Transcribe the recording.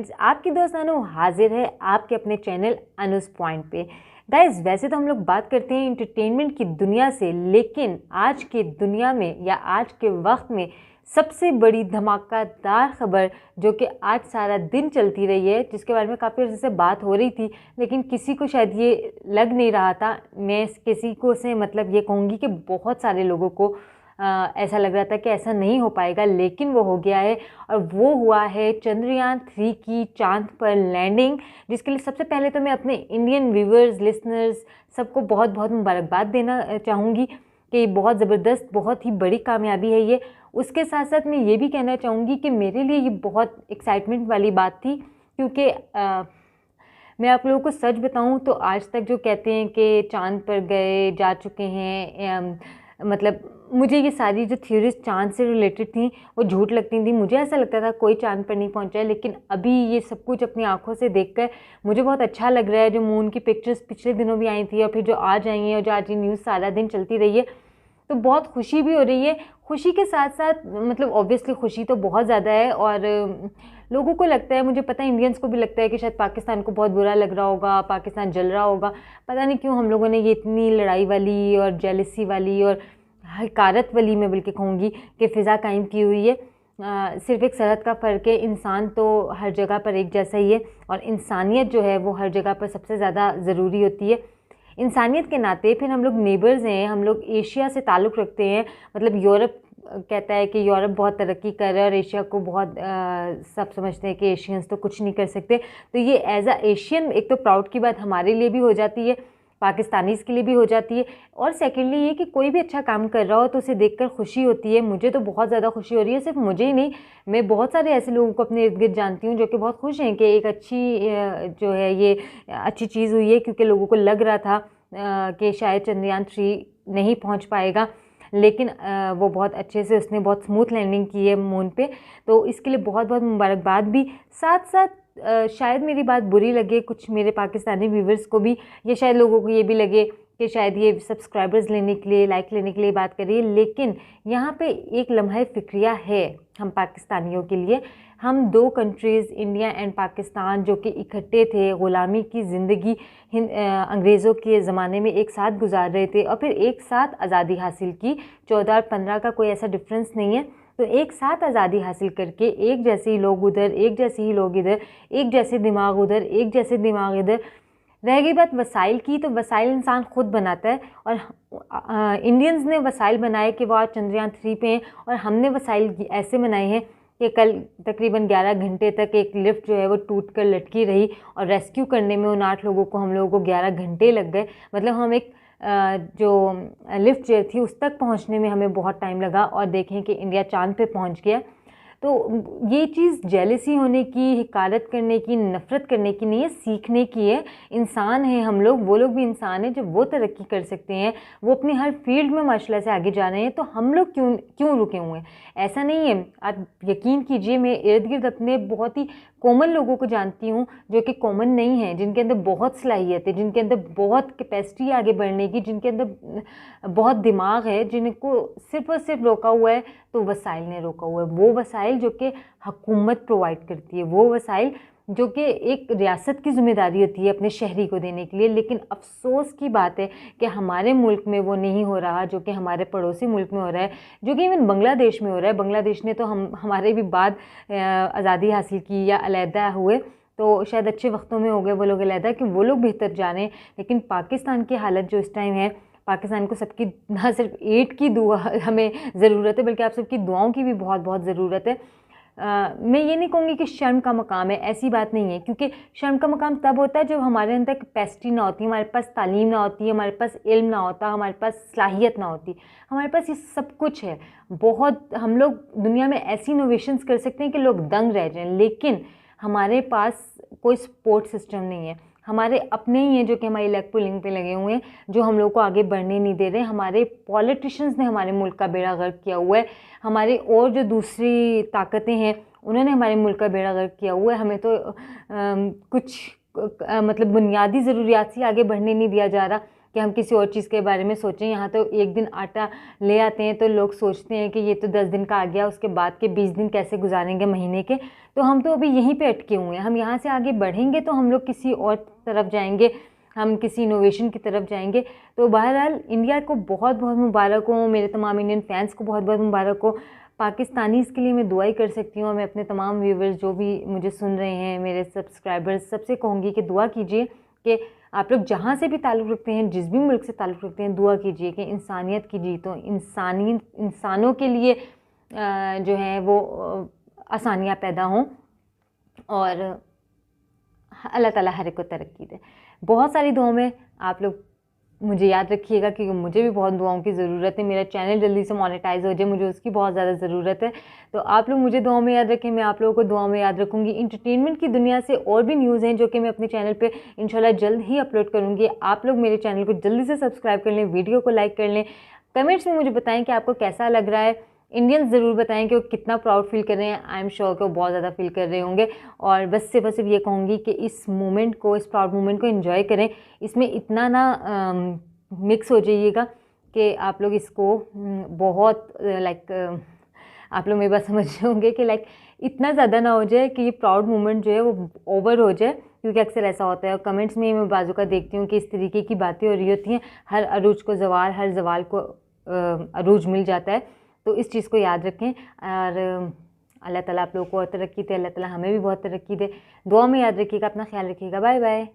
Friends, आपकी दोस्त अनु हाजिर है आपके अपने चैनल अनुस पॉइंट पे। गाइज, वैसे तो हम लोग बात करते हैं इंटरटेनमेंट की दुनिया से, लेकिन आज के दुनिया में या आज के वक्त में सबसे बड़ी धमाकेदार खबर जो कि आज सारा दिन चलती रही है, जिसके बारे में काफ़ी अर्से से बात हो रही थी, लेकिन किसी को शायद ये लग नहीं रहा था। मैं किसी को से मतलब ये कहूँगी कि बहुत सारे लोगों को ऐसा लग रहा था कि ऐसा नहीं हो पाएगा, लेकिन वो हो गया है। और वो हुआ है चंद्रयान 3 की चांद पर लैंडिंग, जिसके लिए सबसे पहले तो मैं अपने इंडियन व्यूवर्स, लिसनर्स सबको बहुत बहुत मुबारकबाद देना चाहूँगी कि बहुत ज़बरदस्त, बहुत ही बड़ी कामयाबी है ये। उसके साथ साथ मैं ये भी कहना चाहूँगी कि मेरे लिए ये बहुत एक्साइटमेंट वाली बात थी, क्योंकि मैं आप लोगों को सच बताऊं तो आज तक जो कहते हैं कि चांद पर गए जा चुके हैं, मतलब मुझे ये सारी जो थ्योरीज चांद से रिलेटेड थी वो झूठ लगती थी। मुझे ऐसा लगता था कोई चांद पर नहीं पहुंचा है, लेकिन अभी ये सब कुछ अपनी आंखों से देखकर मुझे बहुत अच्छा लग रहा है। जो मून की पिक्चर्स पिछले दिनों भी आई थी और फिर जो आज आई हैं और जो आज ये न्यूज़ सारा दिन चलती रही है, तो बहुत खुशी भी हो रही है। खुशी के साथ साथ मतलब ऑब्वियसली खुशी तो बहुत ज़्यादा है, और लोगों को लगता है, मुझे पता है इंडियंस को भी लगता है कि शायद पाकिस्तान को बहुत बुरा लग रहा होगा, पाकिस्तान जल रहा होगा। पता नहीं क्यों हम लोगों ने ये इतनी लड़ाई वाली और जेलसी वाली और हकारत वाली, मैं बल्कि कहूँगी, कि फ़िज़ा कायम की हुई है। सिर्फ एक सरहद का फ़र्क है, इंसान तो हर जगह पर एक जैसा ही है, और इंसानियत जो है वो हर जगह पर सबसे ज़्यादा ज़रूरी होती है। इंसानियत के नाते फिर हम लोग नेबर्स हैं, हम लोग एशिया से ताल्लुक़ रखते हैं। मतलब यूरोप कहता है कि यूरोप बहुत तरक्की कर रहा है और एशिया को बहुत सब समझते हैं कि एशियंस तो कुछ नहीं कर सकते। तो ये एज अ एशियन एक तो प्राउड की बात हमारे लिए भी हो जाती है, पाकिस्तानीज़ के लिए भी हो जाती है, और सेकेंडली ये कि कोई भी अच्छा काम कर रहा हो तो उसे देखकर खुशी होती है। मुझे तो बहुत ज़्यादा खुशी हो रही है, सिर्फ मुझे ही नहीं, मैं बहुत सारे ऐसे लोगों को अपने इर्द गिर्द जानती हूँ जो कि बहुत खुश हैं कि एक अच्छी जो है ये अच्छी चीज़ हुई है, क्योंकि लोगों को लग रहा था कि शायद चंद्रयान 3 नहीं पहुँच पाएगा, लेकिन वो बहुत अच्छे से उसने बहुत स्मूथ लैंडिंग की है मून पे। तो इसके लिए बहुत बहुत मुबारकबाद भी। साथ साथ शायद मेरी बात बुरी लगे कुछ मेरे पाकिस्तानी व्यूवर्स को भी, या शायद लोगों को ये भी लगे कि शायद ये सब्सक्राइबर्स लेने के लिए, लाइक लेने के लिए बात करिए, लेकिन यहाँ पे एक लम्हा फ़िक्रिया है हम पाकिस्तानियों के लिए। हम दो कंट्रीज़, इंडिया एंड पाकिस्तान, जो कि इकट्ठे थे, ग़ुलामी की ज़िंदगी अंग्रेज़ों के ज़माने में एक साथ गुजार रहे थे, और फिर एक साथ आज़ादी हासिल की। 14 और 15 का कोई ऐसा डिफरेंस नहीं है। तो एक साथ आज़ादी हासिल करके एक जैसे ही लोग उधर, एक जैसे ही लोग इधर, एक जैसे दिमाग उधर, एक जैसे दिमाग इधर। रह गई बात वसाइल की, तो वसाइल इंसान खुद बनाता है, और इंडियंस ने वसाइल बनाए कि वो आज चंद्रयान 3 पे हैं, और हमने वसाइल ऐसे बनाए हैं कि कल तकरीबन 11 घंटे तक एक लिफ्ट जो है वो टूट कर लटकी रही, और रेस्क्यू करने में उन 8 लोगों को, हम लोगों को 11 घंटे लग गए। मतलब हम एक जो लिफ्ट जो थी उस तक पहुंचने में हमें बहुत टाइम लगा, और देखें कि इंडिया चांद पे पहुंच गया। तो ये चीज़ जेलसी होने की, हिकारत करने की, नफ़रत करने की नहीं है, सीखने की है। इंसान हैं हम लोग, वो लोग भी इंसान हैं। जब वो तरक्की कर सकते हैं, वो अपनी हर फील्ड में माशाल्लाह से आगे जा रहे हैं, तो हम लोग क्यों रुके हुए हैं? ऐसा नहीं है। आप यकीन कीजिए, मैं इर्द गिर्द अपने बहुत ही कॉमन लोगों को जानती हूँ जो कि कॉमन नहीं है, जिनके अंदर बहुत सलाहियत है, जिनके अंदर बहुत कैपेसिटी आगे बढ़ने की, जिनके अंदर बहुत दिमाग है, जिनको सिर्फ और सिर्फ रोका हुआ है तो वसाइल ने रोका हुआ है। वो वसाइल जो कि हुकूमत प्रोवाइड करती है, वो वसाइल जो कि एक रियासत की ज़िम्मेदारी होती है अपने शहरी को देने के लिए। लेकिन अफसोस की बात है कि हमारे मुल्क में वो नहीं हो रहा, जो कि हमारे पड़ोसी मुल्क में हो रहा है, जो कि इवन बांग्लादेश में हो रहा है। बांग्लादेश ने तो हमारे भी बाद आज़ादी हासिल की या अलहदा हुए, तो शायद अच्छे वक्तों में हो गए वो लोग अलहदा, कि वो लोग बेहतर जाने। लेकिन पाकिस्तान की हालत जो इस टाइम है, पाकिस्तान को सबकी ना सिर्फ एड की दुआ हमें ज़रूरत है, बल्कि आप सबकी दुआओं की भी बहुत बहुत ज़रूरत है। मैं ये नहीं कहूँगी कि शर्म का मकाम है, ऐसी बात नहीं है, क्योंकि शर्म का मकाम तब होता है जब हमारे अंदर कैपेसिटी ना होती, हमारे पास तालीम ना होती, हमारे पास इल्म ना होता, हमारे पास सलाहियत ना होती। हमारे पास ये सब कुछ है, बहुत हम लोग दुनिया में ऐसी इनोवेशंस कर सकते हैं कि लोग दंग रह जाएं, लेकिन हमारे पास कोई सपोर्ट सिस्टम नहीं है। हमारे अपने ही हैं जो कि हमारी लेग पुलिंग पे लगे हुए हैं, जो हम लोग को आगे बढ़ने नहीं दे रहे। हमारे पॉलिटिशियंस ने हमारे मुल्क का बेड़ा गर्क किया हुआ है। हमारे और जो दूसरी ताकतें हैं उन्होंने हमारे मुल्क का बेड़ा गर्क किया हुआ है। हमें तो कुछ मतलब बुनियादी ज़रूरियात से आगे बढ़ने नहीं दिया जा रहा। कि हम किसी और चीज़ के बारे में सोचें। यहाँ तो एक दिन आटा ले आते हैं तो लोग सोचते हैं कि ये तो 10 दिन का आ गया, उसके बाद के 20 दिन कैसे गुजारेंगे महीने के। तो हम तो अभी यहीं पे अटके हुए हैं। हम यहाँ से आगे बढ़ेंगे तो हम लोग किसी और तरफ जाएंगे, हम किसी इनोवेशन की तरफ जाएंगे। तो बहरहाल इंडिया को बहुत बहुत मुबारक हो, मेरे तमाम इंडियन फैंस को बहुत बहुत मुबारक हो। पाकिस्तानीज़ के लिए मैं दुआ ही कर सकती हूँ। और मैं अपने तमाम व्यूवर्स जो भी मुझे सुन रहे हैं, मेरे सब्सक्राइबर्स, सबसे कहूँगी कि दुआ कीजिए कि आप लोग जहाँ से भी ताल्लुक़ रखते हैं, जिस भी मुल्क से ताल्लुक़ रखते हैं, दुआ कीजिए कि इंसानियत की जीत हो, इंसानों के लिए जो है वो आसानियाँ पैदा हों और अल्लाह ताला हर एक को तरक्की दे। बहुत सारी दुआओं में आप लोग मुझे याद रखिएगा, क्योंकि मुझे भी बहुत दुआओं की ज़रूरत है। मेरा चैनल जल्दी से मोनेटाइज हो जाए, मुझे उसकी बहुत ज़्यादा ज़रूरत है। तो आप लोग मुझे दुआओं में याद रखें, मैं आप लोगों को दुआओं में याद रखूँगी। इंटरटेनमेंट की दुनिया से और भी न्यूज़ हैं जो कि मैं अपने चैनल पे इंशाल्लाह जल्द ही अपलोड करूँगी। आप लोग मेरे चैनल को जल्दी से सब्सक्राइब कर लें, वीडियो को लाइक कर लें, कमेंट्स में मुझे बताएं कि आपको कैसा लग रहा है। इंडियंस ज़रूर बताएं कि वो कितना प्राउड फील कर रहे हैं। आई एम श्योर कि वो बहुत ज़्यादा फील कर रहे होंगे। और बस सिर्फ ये कहूँगी कि इस मोमेंट को, इस प्राउड मोमेंट को एंजॉय करें। इसमें इतना ना मिक्स हो जाइएगा कि आप लोग इसको बहुत आप लोग मेरी बात समझ रहे होंगे कि इतना ज़्यादा ना हो जाए कि ये प्राउड मोमेंट जो है वो ओवर हो जाए, क्योंकि अक्सर ऐसा होता है। और कमेंट्स में मैं बाजू का देखती हूँ कि इस तरीके की बातें हो रही होती हैं, हर अरूज को जवाल, हर जवाल को अरूज मिल जाता है। तो इस चीज़ को याद रखें और अल्लाह ताला आप लोगों को और तरक्की दे, अल्लाह ताला हमें भी बहुत तरक्की दे। दुआ में याद रखिएगा, अपना ख्याल रखिएगा। Bye bye.